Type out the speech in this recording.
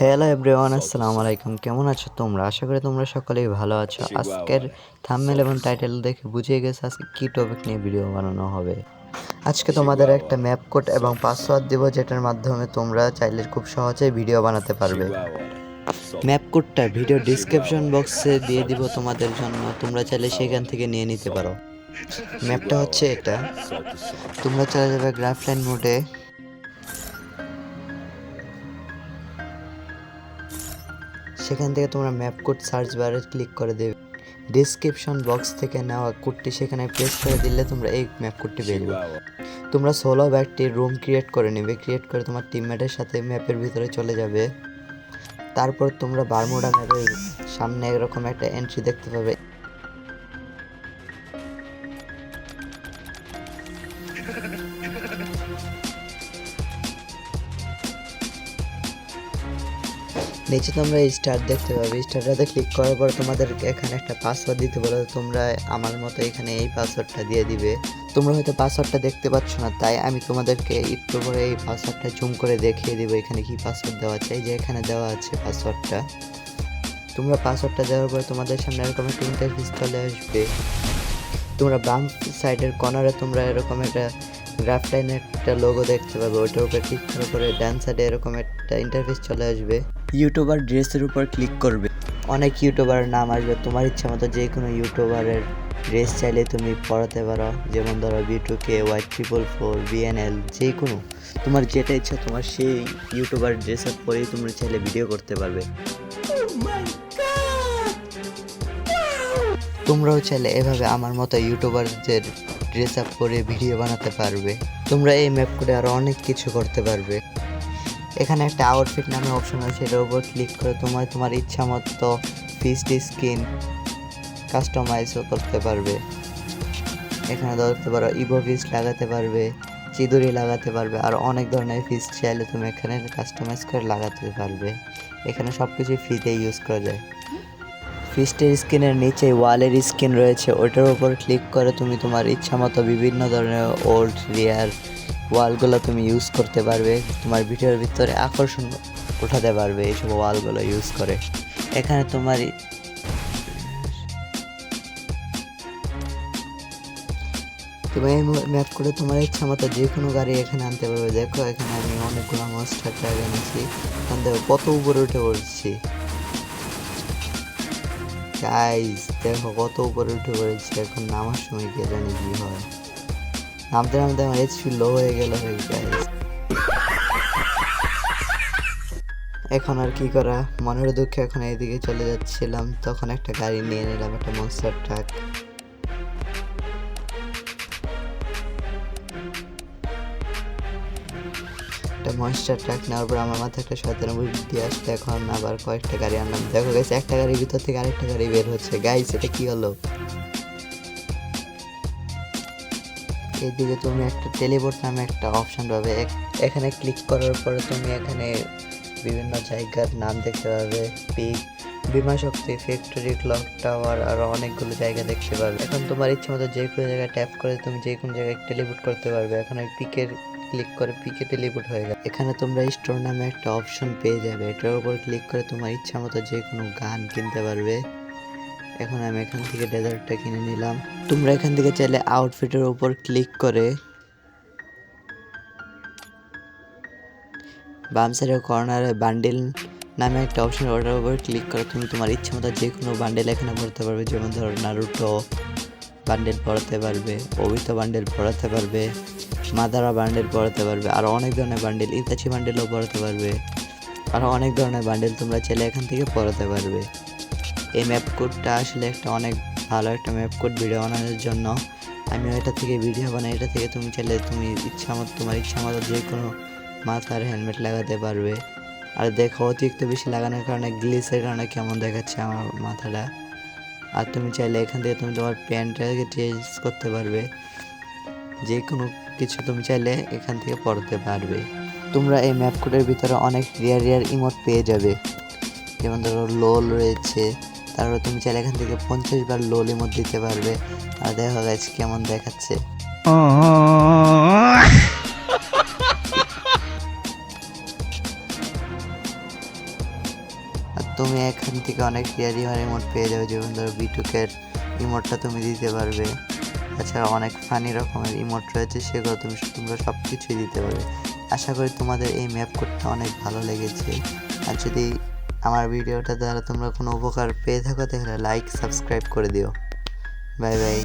Hello everyone, আসসালামু আলাইকুম। কেমন আছো তোমরা? আশা করি তোমরা সকলেই ভালো আছো। আজকের থাম্বনেল এবং টাইটেল দেখে বুঝিয়ে গেছে আজকে কি টপিক নিয়ে ভিডিও বানানো হবে। আজকে তোমাদের একটা ম্যাপ কোড এবং পাসওয়ার্ড দিব, যেটার মাধ্যমে তোমরা চাইলে খুব সহজেই ভিডিও বানাতে পারবে। ম্যাপ কোডটা ভিডিও ডিসক্রিপশন বক্সে দিয়ে দিব তোমাদের জন্য, তোমরা চাইলে সেখান থেকে নিয়ে নিতে পারো। ম্যাপটা হচ্ছে এটা। তোমরা চলে যাবে গ্রাফলাইন মোডে। সেখান থেকে তোমরা ম্যাপ কোড সার্চ বারে ক্লিক করে দেবে। ডিসক্রিপশন বক্স থেকে নেওয়া কোডটি সেখানে প্রেস করে দিলে তোমরা এই ম্যাপ কোডটি পেয়ে যাবে। তোমরা সোলো বা একটি রুম ক্রিয়েট করে নেবে। ক্রিয়েট করে তোমার টিমমেটের সাথে ম্যাপের ভিতরে চলে যাবে। তারপর তোমরা বারমুডা ম্যাপের সামনে এরকম একটা এন্ট্রি দেখতে পাবে। নিচে তোমরা স্টার দেখতে পাবে। স্টারটাতে ক্লিক করার পর তোমাদের এখানে একটা পাসওয়ার্ড দিতে বলে, তোমরা আমার মতো এখানে এই পাসওয়ার্ডটা দিয়ে দিবে। তোমরা হয়তো পাসওয়ার্ডটা দেখতে পাচ্ছ না, তাই আমি তোমাদেরকে একটু করে এই পাসওয়ার্ডটা জুম করে দেখিয়ে দিব এখানে কি পাসওয়ার্ড দেওয়া আছে। এই যে এখানে দেওয়া আছে পাসওয়ার্ডটা। তোমরা পাসওয়ার্ডটা দেওয়ার পর তোমাদের সামনে এরকম একটা ইন্টারফেস চলে আসবে। তোমরা বাম সাইডের কর্নারে তোমরা এরকম একটা গ্রাফলাইনের একটা লোগো দেখতে পাবে। ওইটার উপরে ক্লিক করার পরে ডান সাইডে এরকম একটা ইন্টারফেস চলে আসবে। ইউটিউবার ড্রেসের উপর ক্লিক করবে। অনেক ইউটিউবারের নাম আসবে। তোমার ইচ্ছা মতো যে কোনো ইউটিউবারের ড্রেস চাইলে তুমি পরাতে পারো। যেমন ধরো B2K, Y444, BNL, যে কোনো তোমার যেটা ইচ্ছা তোমার সেই ইউটিউবার ড্রেস আপ পরেই তুমি চাইলে ভিডিও করতে পারবে। তোমরাও চাইলে এভাবে আমার মতো ইউটিউবারদের ড্রেস আপ করে ভিডিও বানাতে পারবে। তোমরা এই ম্যাপ করে আরও অনেক কিছু করতে পারবে। এখানে একটা আউটফিট নামে অপশন আছে, এটার উপর ক্লিক করে তোমার ইচ্ছা মতো ফিস্ট স্কিন কাস্টমাইজও করতে পারবে। এখানে ধরতে পারো ইভো ফিস্ট লাগাতে পারবে, চিদুরি লাগাতে পারবে, আর অনেক ধরনের ফিস্ট চাইলে তুমি এখানে কাস্টমাইজ করে লাগাতে পারবে। এখানে সব কিছু ফ্রিতে ইউজ করা যায়। ফিস্টের স্কিনের নিচে ওয়ালের স্কিন রয়েছে, ওইটার উপর ক্লিক করে তুমি তোমার ইচ্ছা মতো বিভিন্ন ধরনের ওল্ড রিয়ার ওয়ালগুলো তুমি ইউজ করতে পারবে। তোমার ভিডিওর ভিতরে আকর্ষণ উঠাতে পারবে এইসব ওয়ালগুলো ইউজ করে। এখানে তুমি এই ম্যাপ করে তোমার ইচ্ছা মতো যে কোনো গাড়ি এখানে আনতে পারবে। দেখো এখানে আমি অনেকগুলো মনস্টার ট্রাক এনেছি। এখান থেকে কত উপরে উঠে পড়ছি গাইজ, দেখো কত উপরে উঠে পড়েছি। এখন নামার সময় কে জানি কি হয়। নামতে নামতে আমার এইচপি লো হয়ে গেল গাইজ। এখন আর কি করা, মনের দুঃখে এখন এইদিকে চলে যাচ্ছিলাম, তখন একটা গাড়ি নিয়ে নিলাম, একটা মনস্টার ট্রাক। একটা মনস্টার ট্রাক নেওয়ার পর আমার মাথায় একটা শয়তানি বুদ্ধি আসলে এখন আবার কয়েকটা গাড়ি আনলাম। দেখো গাইস, একটা গাড়ির ভিতর থেকে আরেকটা গাড়ি বের হচ্ছে। গাইস এটা কি হলো? এইদিকে তুমি একটা টেলিপোর্ট নামে একটা অপশন পাবে। এখানে ক্লিক করার পরে তুমি এখানে বিভিন্ন জায়গার নাম দেখতে পাবে। পিক, বিমা শক্তি, ফ্যাক্টরি, ক্লক টাওয়ার, আরও অনেকগুলো জায়গা দেখতে পাবে। এখন তোমার ইচ্ছে মতো যে কোনো জায়গায় ট্যাপ করে তুমি যে কোনো জায়গায় টেলিপোর্ট করতে পারবে। এখন ওই পিকের ক্লিক করে পিকে টেলিপোর্ট হয়ে গেল। এখানে তোমরা স্টোর নামে একটা অপশন পেয়ে যাবে। এটার উপর ক্লিক করে তোমার ইচ্ছা মতো যে কোনো গান কিনতে পারবে। এখন আমি এখান থেকে ডেজার্টটা কিনে নিলাম। তোমরা এখান থেকে চাইলে আউটফিটের উপর ক্লিক করে বাম সাইডের কর্নারে বান্ডেল নামে একটা অপশন, ওটার উপর ক্লিক করে তুমি তোমার ইচ্ছা মতো যে কোনো বান্ডেল এখানে ভরতে পারবে। যেমন ধরো নারুটো বান্ডেল পড়াতে পারবে, ওবিতো বান্ডেল পড়াতে পারবে, মাদারা বান্ডেল পড়াতে পারবে, আরও অনেক ধরনের বান্ডেল, ইতাচি বান্ডেলও পড়াতে পারবে। আরও অনেক ধরনের বান্ডেল তোমরা চাইলে এখান থেকে পড়াতে পারবে। এই ম্যাপ কোডটা আসলে একটা অনেক ভালো একটা ম্যাপ কোড ভিডিও বানানোর জন্য। আমিও এটা থেকে ভিডিও বানাই। এটা থেকে তুমি চাইলে তুমি তোমার ইচ্ছা মতো যে কোনো মাথার হেলমেট লাগাতে পারবে। আর দেখো অতিরিক্ত বেশি লাগানোর কারণে গ্লিচের কারণে কেমন দেখাচ্ছে আমার মাথাটা। আর তুমি চাইলে এখান থেকে তুমি তোমার প্যান্টটাকে চেঞ্জ করতে পারবে। যে কোনো কিছু তুমি চাইলে এখান থেকে পড়তে পারবে। তোমরা এই ম্যাপ কোডের ভিতরে অনেক রিয়ার ইমোট পেয়ে যাবে। যেমন ধরো লোল রয়েছে, তারপরে তুমি চাইলে এখান থেকে 50 বার লোল ইমোট দিতে পারবে। আর দেখো গাইস কেমন দেখাচ্ছে। আর তুমি এখান থেকে অনেক রিয়ার ইমোট পেয়ে যাবে, যেমন ধরো বিটুকের ইমোটটা তুমি দিতে পারবে। তাছাড়া অনেক ফানি রকমের ইমোট রয়েছে, সেগুলো তোমরা সব কিছুই দিতে পারবে। আশা করি তোমাদের এই ম্যাপ কোডটা অনেক ভালো লেগেছে। আর যদি আমার ভিডিওটা দ্বারা তোমরা কোনো উপকার পেয়ে থাকো তাহলে লাইক সাবস্ক্রাইব করে দিও। Bye bye.